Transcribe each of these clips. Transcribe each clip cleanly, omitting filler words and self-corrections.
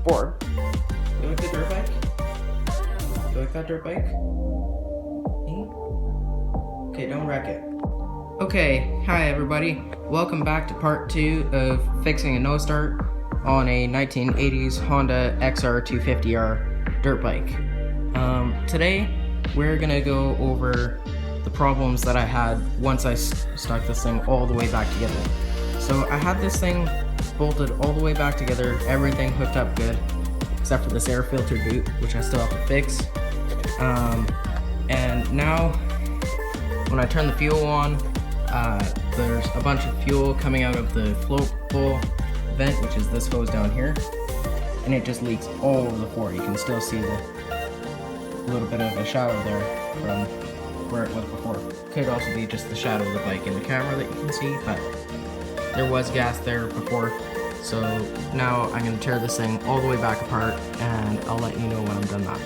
board. You like the dirt bike? You like that dirt bike? Okay, don't wreck it. Okay, hi everybody. Welcome back to part 2 of fixing a no start on a 1980s Honda xr250r dirt bike. Today we're gonna go over the problems that I had once I stuck this thing all the way back together. So I had this thing bolted all the way back together, everything hooked up good, except for this air filter boot, which I still have to fix. And now, when I turn the fuel on, there's a bunch of fuel coming out of the float bowl vent, which is this hose down here, and it just leaks all over the floor. You can still see the little bit of a shadow there from where it was before. Could also be just the shadow of the bike in the camera that you can see, but there was gas there before. So now I'm going to tear this thing all the way back apart, and I'll let you know when I'm done that.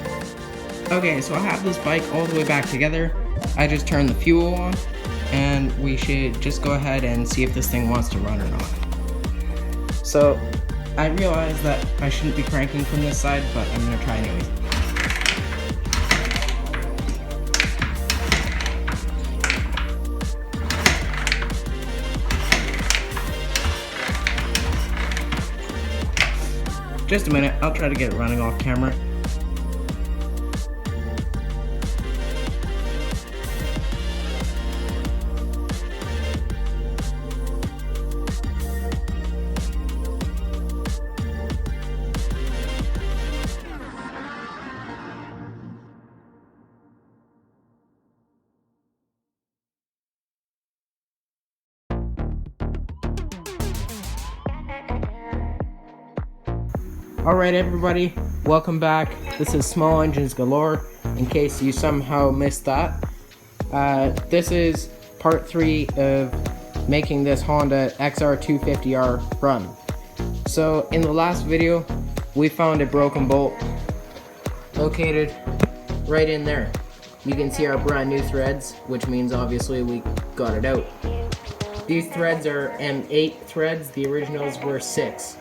Okay, so I have this bike all the way back together. I just turned the fuel on, and we should just go ahead and see if this thing wants to run or not. So I realize that I shouldn't be cranking from this side, but I'm going to try anyways. Just a minute, I'll try to get it running off camera. Alright everybody, welcome back. This is Small Engines Galore, in case you somehow missed that. This is part 3 of making this Honda xr250r run. So in the last video, we found a broken bolt located right in there. You can see our brand new threads, which means obviously we got it out. These threads are M8 threads, the originals were 6.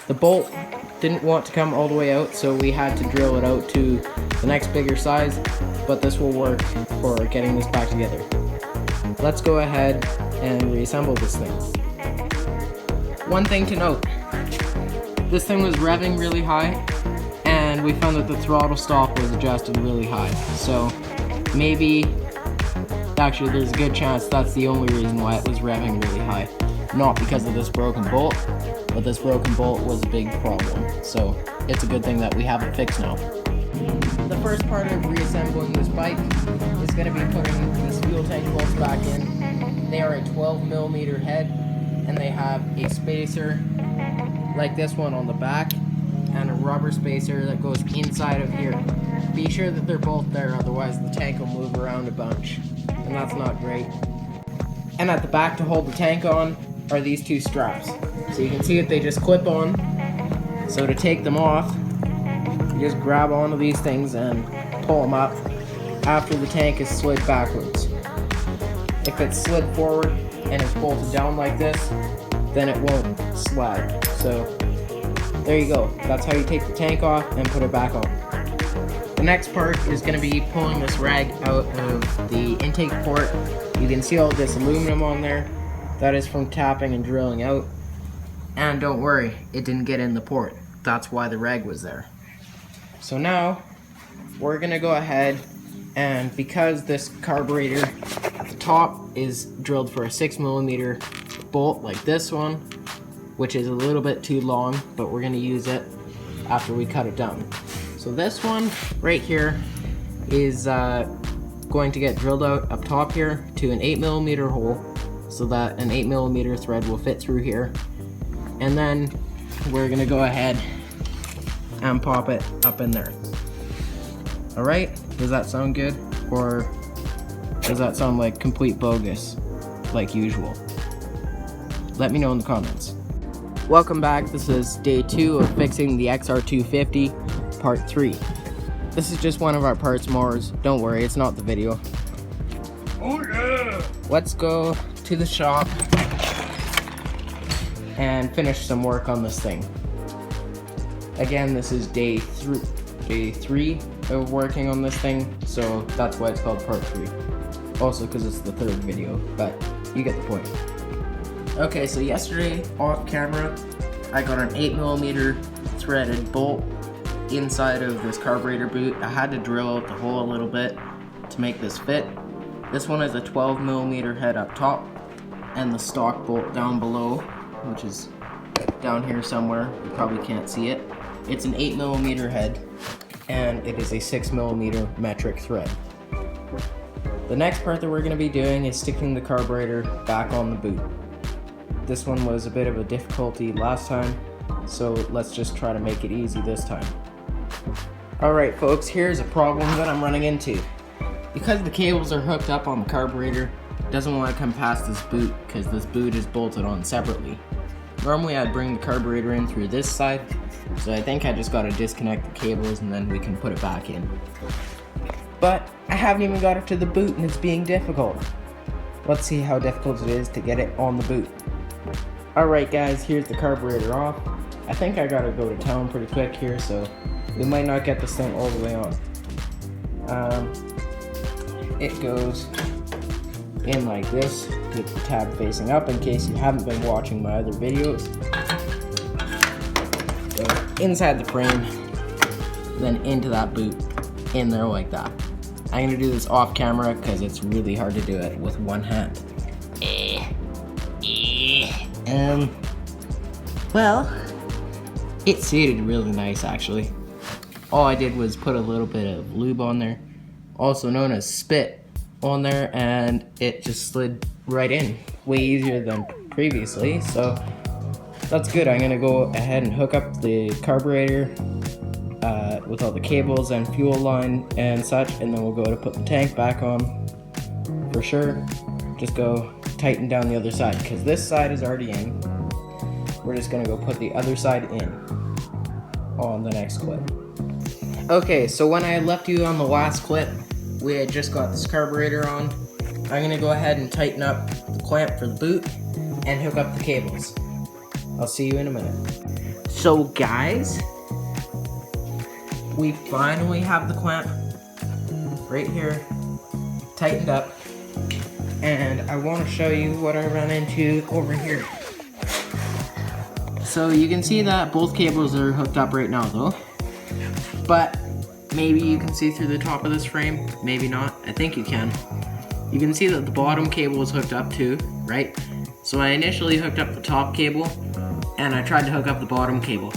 The bolt didn't want to come all the way out, so we had to drill it out to the next bigger size, but this will work for getting this back together. Let's go ahead and reassemble this thing. One thing to note, this thing was revving really high, and we found that the throttle stop was adjusted really high, so maybe, actually there's a good chance that's the only reason why it was revving really high. Not because of this broken bolt, but this broken bolt was a big problem, so it's a good thing that we have it fixed now. The first part of reassembling this bike is going to be putting these fuel tank bolts back in. They are a 12mm head, and they have a spacer like this one on the back, and a rubber spacer that goes inside of here. Be sure that they're both there, otherwise the tank will move around a bunch, and that's not great. And at the back to hold the tank on are these two straps. So you can see that they just clip on. So to take them off, you just grab onto these things and pull them up after the tank is slid backwards. If it's slid forward and it's bolted down like this, then it won't slide. So there you go. That's how you take the tank off and put it back on. The next part is going to be pulling this rag out of the intake port. You can see all this aluminum on there. That is from tapping and drilling out. And don't worry, it didn't get in the port. That's why the rag was there. So now, we're gonna go ahead, and because this carburetor at the top is drilled for a 6mm bolt like this one, which is a little bit too long, but we're gonna use it after we cut it down. So this one right here is going to get drilled out up top here to an 8mm hole, so that an 8mm thread will fit through here. And then we're gonna go ahead and pop it up in there. Alright, does that sound good? Or does that sound like complete bogus, like usual? Let me know in the comments. Welcome back, this is day 2 of fixing the xr250, part 3. This is just one of our parts mores, don't worry, it's not the video. Oh yeah! Let's go to the shop and finish some work on this thing. Again, this is day 3 of working on this thing, so that's why it's called part 3. Also because it's the 3rd video, but you get the point. Okay, so yesterday, off camera, I got an 8mm threaded bolt inside of this carburetor boot. I had to drill out the hole a little bit to make this fit. This one is a 12mm head up top, and the stock bolt down below, which is down here somewhere, you probably can't see it. It's an 8mm head, and it is a 6mm metric thread. The next part that we're going to be doing is sticking the carburetor back on the boot. This one was a bit of a difficulty last time, so let's just try to make it easy this time. Alright folks, here's a problem that I'm running into. Because the cables are hooked up on the carburetor, it doesn't want to come past this boot because this boot is bolted on separately. Normally I'd bring the carburetor in through this side, so I think I just got to disconnect the cables and then we can put it back in. But I haven't even got it to the boot and it's being difficult. Let's see how difficult it is to get it on the boot. Alright guys, here's the carburetor off. I think I gotta go to town pretty quick here, so we might not get this thing all the way on. It goes in like this with the tab facing up in case you haven't been watching my other videos. So inside the frame, then into that boot, in there like that. I'm gonna do this off camera because it's really hard to do it with one hand. Well, it suited really nice actually. All I did was put a little bit of lube on there, also known as spit, on there, and it just slid right in, way easier than previously, so that's good. I'm gonna go ahead and hook up the carburetor with all the cables and fuel line and such, and then we'll go to put the tank back on for sure. Just go tighten down the other side because this side is already in. We're just gonna go put the other side in on the next clip. Okay, so when I left you on the last clip, we had just got this carburetor on. I'm gonna go ahead and tighten up the clamp for the boot and hook up the cables. I'll see you in a minute. So guys, we finally have the clamp right here tightened up, and I want to show you what I ran into over here. So you can see that both cables are hooked up right now though, but maybe you can see through the top of this frame, maybe not. I think you can. You can see that the bottom cable is hooked up too, right? So I initially hooked up the top cable and I tried to hook up the bottom cable.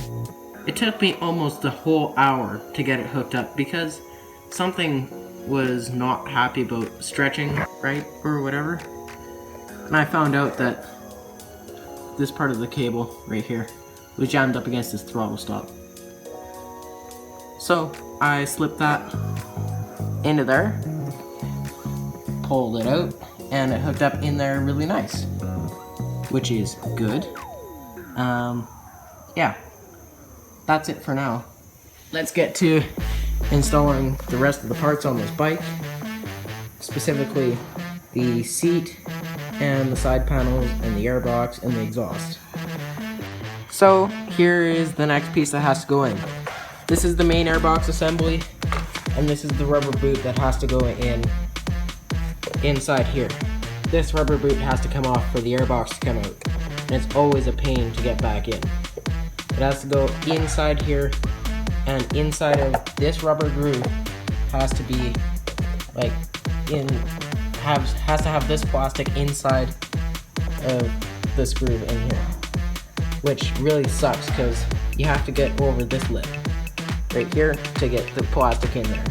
It took me almost a whole hour to get it hooked up because something was not happy about stretching right or whatever. And I found out that this part of the cable right here was jammed up against this throttle stop. So I slipped that into there, pulled it out, and it hooked up in there really nice, which is good. Yeah, that's it for now. Let's get to installing the rest of the parts on this bike, specifically the seat and the side panels and the airbox and the exhaust. So here is the next piece that has to go in. This is the main airbox assembly, and this is the rubber boot that has to go in inside here. This rubber boot has to come off for the airbox to come out, and it's always a pain to get back in. It has to go inside here, and inside of this rubber groove has to be like has to have this plastic inside of this groove in here, which really sucks because you have to get over this lip right here to get the plastic in there.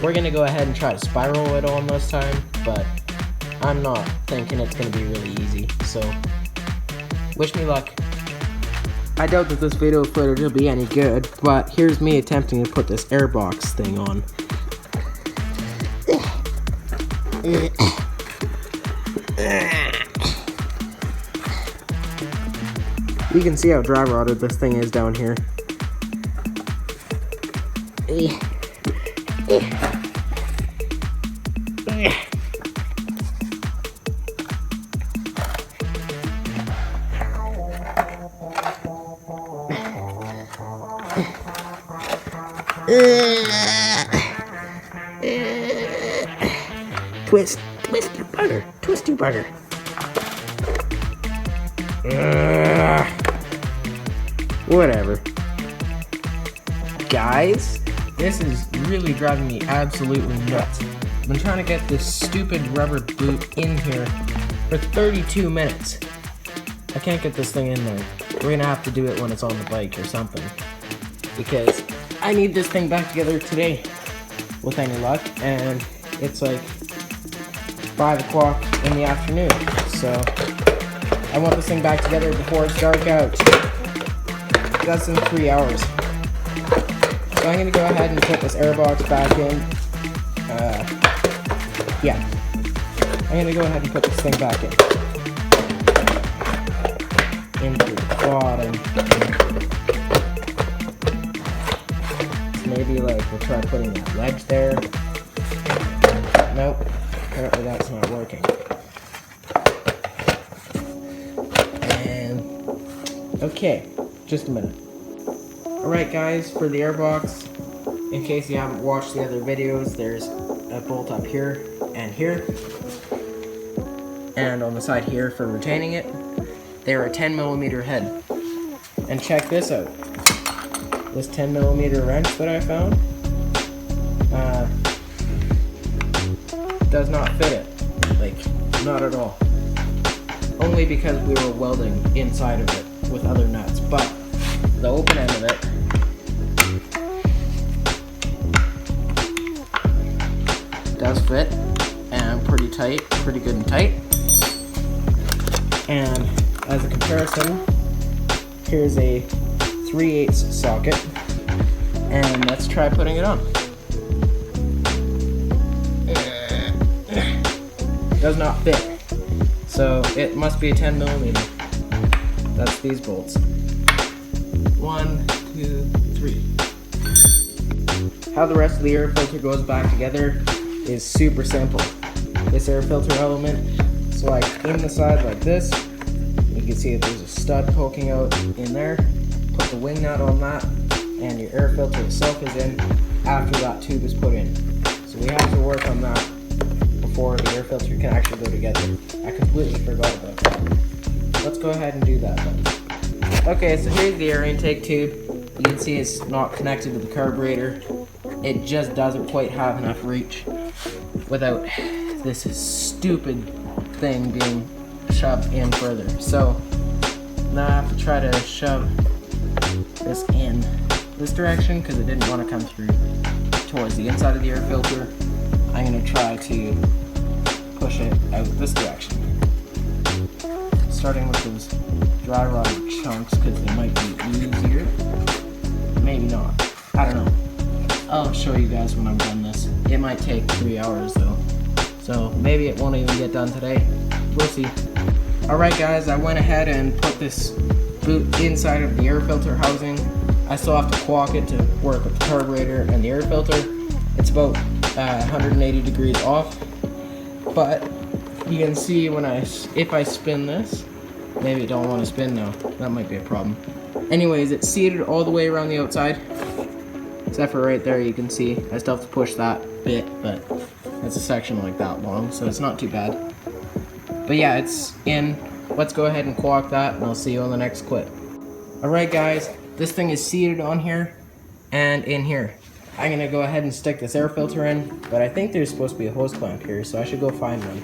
We're gonna go ahead and try to spiral it on this time, but I'm not thinking it's gonna be really easy, so wish me luck. I doubt that this video footage will be any good, but here's me attempting to put this airbox thing on. You can see how dry rotted this thing is down here. Twist your bugger. Twist your bugger. Whatever. Guys, this is really driving me absolutely nuts. I've been trying to get this stupid rubber boot in here for 32 minutes. I can't get this thing in there. We're gonna have to do it when it's on the bike or something, because I need this thing back together today with any luck, and it's like 5 o'clock in the afternoon, so I want this thing back together before it's dark out. That's in 3 hours. So I'm gonna go ahead and put this air box back in. Yeah. I'm gonna go ahead and put this thing back in. Into the bottom. So maybe like we'll try putting that ledge there. Nope. Apparently that's not working. And okay, just a minute. Alright guys, for the airbox, in case you haven't watched the other videos, there's a bolt up here and here. And on the side here for retaining it, they're a 10mm head. And check this out. This 10mm wrench that I found does not fit it. Like, not at all. Only because we were welding inside of it with other nuts. But the open end of it does fit, and pretty tight, pretty good and tight. And as a comparison, here's a 3/8 socket, and let's try putting it on. Does not fit, so it must be a 10mm. That's these bolts. 1, 2, 3. How the rest of the air filter goes back together is super simple. This air filter element is like in the side like this. You can see that there's a stud poking out in there. Put the wing nut on that, and your air filter itself is in after that tube is put in. So we have to work on that before the air filter can actually go together. I completely forgot about that. Let's go ahead and do that then. Okay, so here's the air intake tube. You can see it's not connected to the carburetor. It just doesn't quite have enough reach without this stupid thing being shoved in further. So now I have to try to shove this in this direction because it didn't want to come through towards the inside of the air filter. I'm going to try to push it out this direction. Starting with those dry rod chunks because they might be easier. Maybe not. I don't know. I'll show you guys when I'm done this. It might take 3 hours though. So maybe it won't even get done today. We'll see. Alright guys, I went ahead and put this boot inside of the air filter housing. I still have to caulk it to work with the carburetor and the air filter. It's about 180 degrees off. But you can see when if I spin this, maybe it don't want to spin now. That might be a problem. Anyways, it's seated all the way around the outside. Except for right there, you can see I still have to push that bit, but it's a section like that long, so it's not too bad. But yeah, it's in. Let's go ahead and caulk that, and I'll see you on the next clip. Alright guys, this thing is seated on here and in here. I'm gonna go ahead and stick this air filter in, but I think there's supposed to be a hose clamp here, so I should go find one.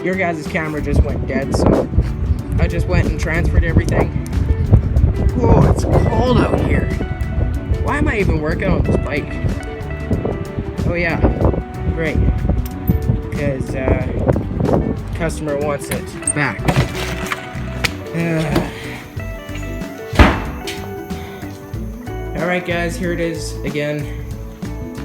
Your guys' camera just went dead, so I just went and transferred everything. Whoa, it's cold out here. Why am I even working on this bike? Oh yeah, great. Because customer wants it back. Alright guys, here it is again.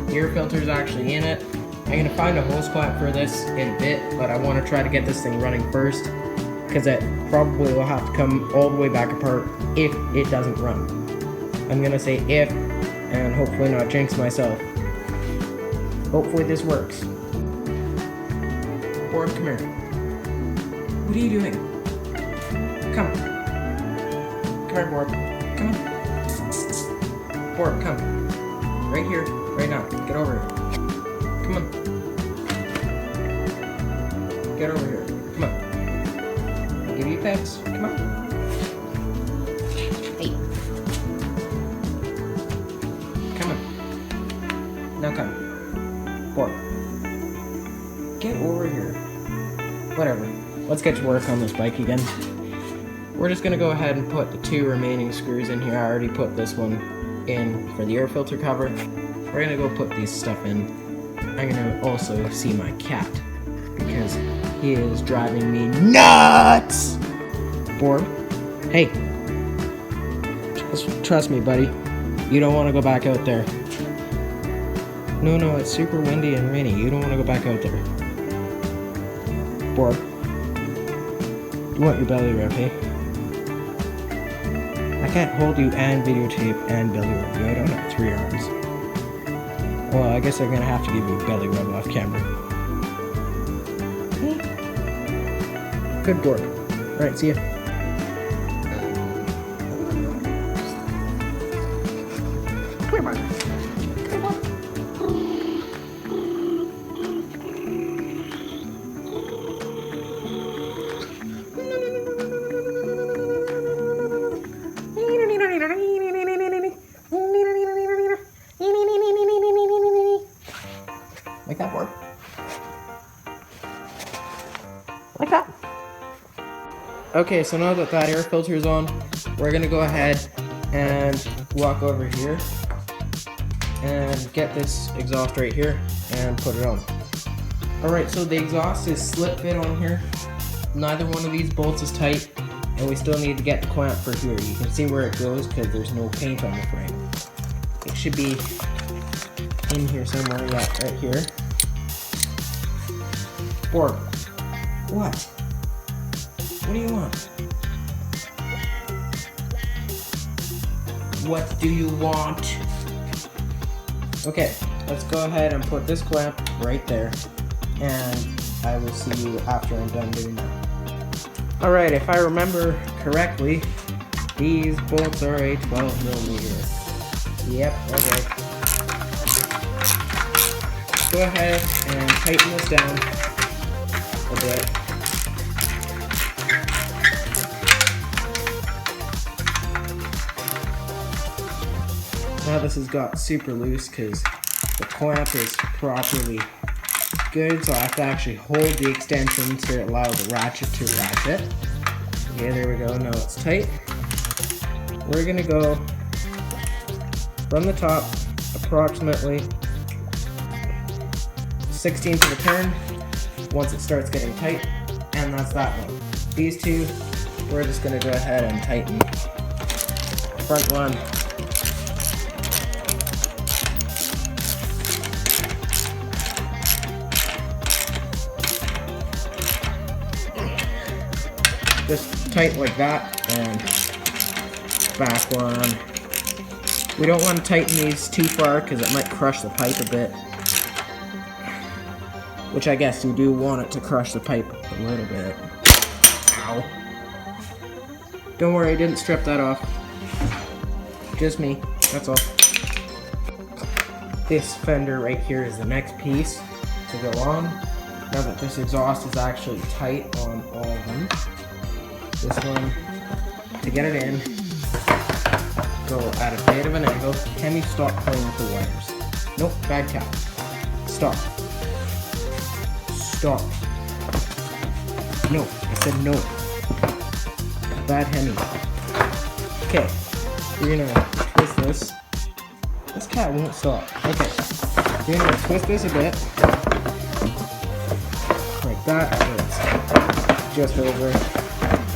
The air filter is actually in it. I'm going to find a hose clamp for this in a bit, but I want to try to get this thing running first, because because it probably will have to come all the way back apart if it doesn't run. I'm gonna say if, and hopefully not jinx myself. Hopefully this works. Borb, come here. What are you doing? Come. Come here, Borb. Come on. Borb, come. Right here, right now. Get over here. Come on. Get over here. Come on. I'll give you pets. Come on. Hey. Come on. Now come. Borb. Get over here. Whatever. Let's get to work on this bike again. We're just gonna go ahead and put the 2 remaining screws in here. I already put this one in for the air filter cover. We're gonna go put these stuff in. I'm gonna also see my cat because he is driving me nuts! Borb, hey. Trust me, buddy. You don't wanna go back out there. No, it's super windy and rainy. You don't wanna go back out there. Borb, you want your belly rub, hey? I can't hold you and videotape and belly rub you. I don't have 3 arms. Well, I guess I'm gonna have to give you a belly rub off camera. Good Borb. Alright, see ya. Come on. Like that, Borb? Like that? Okay, so now that air filter is on, we're gonna go ahead and walk over here and get this exhaust right here and put it on. Alright, so the exhaust is slip fit on here. Neither one of these bolts is tight, and we still need to get the clamp for here. You can see where it goes because there's no paint on the frame. It should be in here somewhere, yeah, right here. Borb, what? What do you want? What do you want? Okay, let's go ahead and put this clamp right there, and I will see you after I'm done doing that. Alright, if I remember correctly, these bolts are a 12mm. Yep, okay. Go ahead and tighten this down a bit. Now this has got super loose because the clamp is properly good, so I have to actually hold the extension to allow the ratchet to ratchet. Okay, there we go, now it's tight. We're gonna go from the top approximately 1/16 of a turn once it starts getting tight, and that's that one. These two, we're just gonna go ahead and tighten. Front one. Just tight like that, and back one. We don't want to tighten these too far because it might crush the pipe a bit. Which I guess you do want it to crush the pipe a little bit. Ow. Don't worry, I didn't strip that off. Just me, that's all. This fender right here is the next piece to go on. Now that this exhaust is actually tight on all of them. This one, to get it in, go at a bit of an angle. Can you stop playing with the wires? Nope, bad cow. Stop. Stop. No, I said no. Bad Hemi. Okay, you're gonna twist this. This cat won't stop. Okay, you're gonna twist this a bit. Like that. It's just over.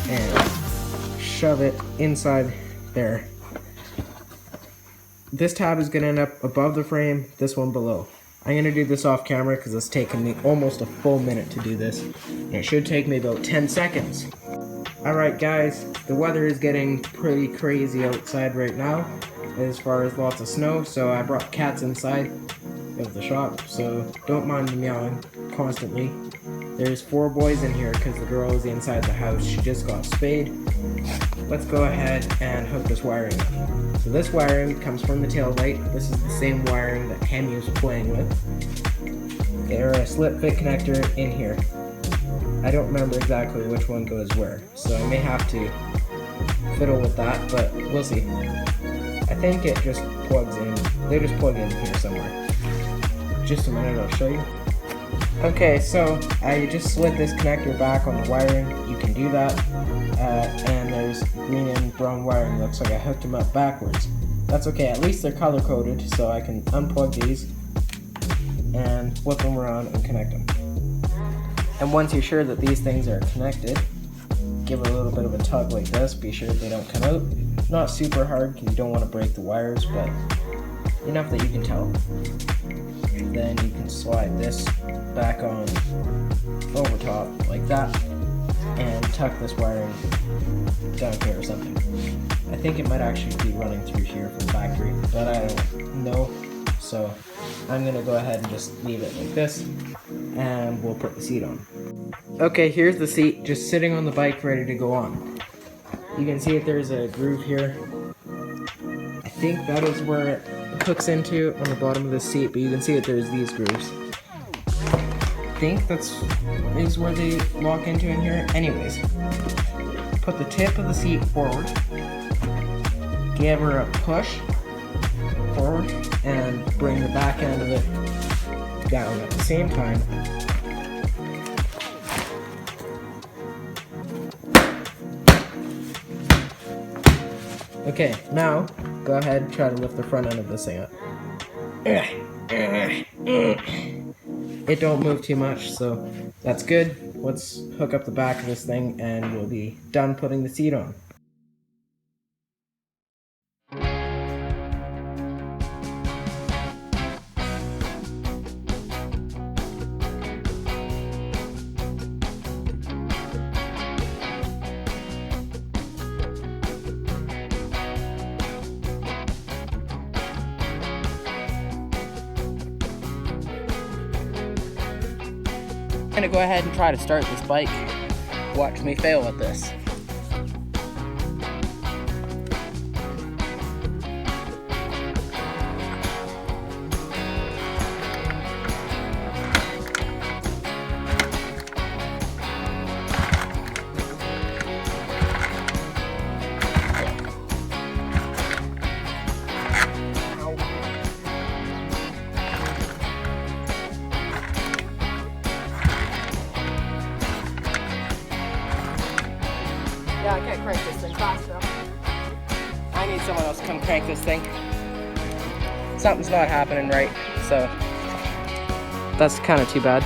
And shove it inside there. This tab is going to end up above the frame, this one below. I'm going to do this off camera because it's taken me almost a full minute to do this. And it should take me about 10 seconds. Alright guys, the weather is getting pretty crazy outside right now as far as lots of snow, so I brought cats inside of the shop, so don't mind them meowing constantly. There's 4 boys in here because the girl is inside the house. She just got spayed. Let's go ahead and hook this wiring up. So this wiring comes from the tail light. This is the same wiring that Cammy was playing with. There's a slip fit connector in here. I don't remember exactly which one goes where, so I may have to fiddle with that, but we'll see. I think it just plugs in. They just plug in here somewhere. Just a minute, I'll show you. Okay, so I just slid this connector back on the wiring. You can do that. And there's green and brown wiring. Looks like I hooked them up backwards. That's okay, at least they're color coded, so I can unplug these and flip them around and connect them. And once you're sure that these things are connected, give it a little bit of a tug like this. Be sure they don't come out. Not super hard because you don't want to break the wires, but enough that you can tell. Then you can slide this back on over top like that and tuck this wiring down here or something. I think it might actually be running through here from the factory, but I don't know. So I'm gonna go ahead and just leave it like this and we'll put the seat on. Okay, here's the seat just sitting on the bike ready to go on. You can see that there's a groove here. I think that is where it hooks into on the bottom of the seat, but you can see that there's these grooves. I think that's where they lock into in here. Anyways, put the tip of the seat forward, give her a push forward, and bring the back end of it down at the same time. Okay, now go ahead and try to lift the front end of this thing up. It don't move too much, so that's good. Let's hook up the back of this thing and we'll be done putting the seat on. I'm gonna go ahead and try to start this bike. Watch me fail at this. Yeah, I can't crank this thing fast enough. I need someone else to come crank this thing. Something's not happening right, so that's kind of too bad.